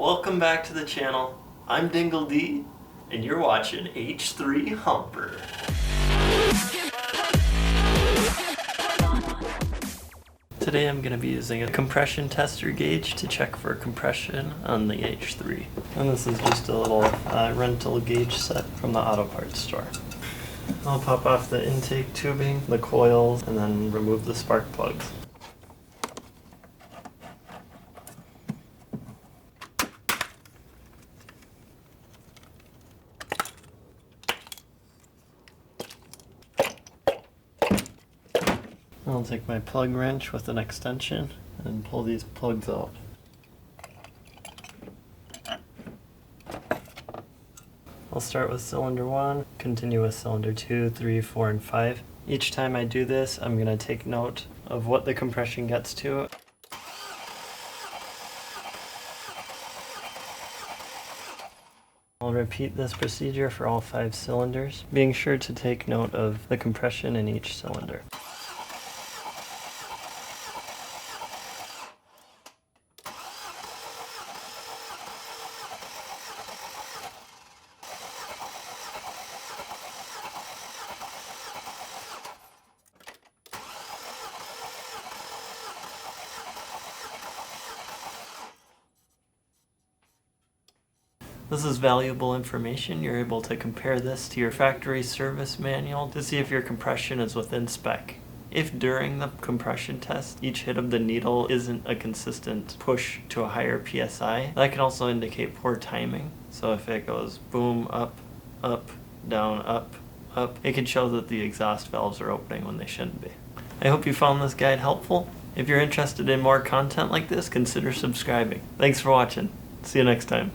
Welcome back to the channel. I'm Dingle D, and you're watching H3 Humper. Today I'm going to be using a compression tester gauge to check for compression on the H3. And this is just a little rental gauge set from the auto parts store. I'll pop off the intake tubing, the coils, and then remove the spark plugs. I'll take my plug wrench with an extension and pull these plugs out. I'll start with cylinder 1, continue with cylinder 2, 3, 4, and 5. Each time I do this, I'm going to take note of what the compression gets to. I'll repeat this procedure for all 5 cylinders, being sure to take note of the compression in each cylinder. This is valuable information. You're able to compare this to your factory service manual to see if your compression is within spec. If during the compression test each hit of the needle isn't a consistent push to a higher PSI, that can also indicate poor timing. So if it goes boom, up, down, up, it can show that the exhaust valves are opening when they shouldn't be. I hope you found this guide helpful. If you're interested in more content like this, consider subscribing. Thanks for watching. See you next time.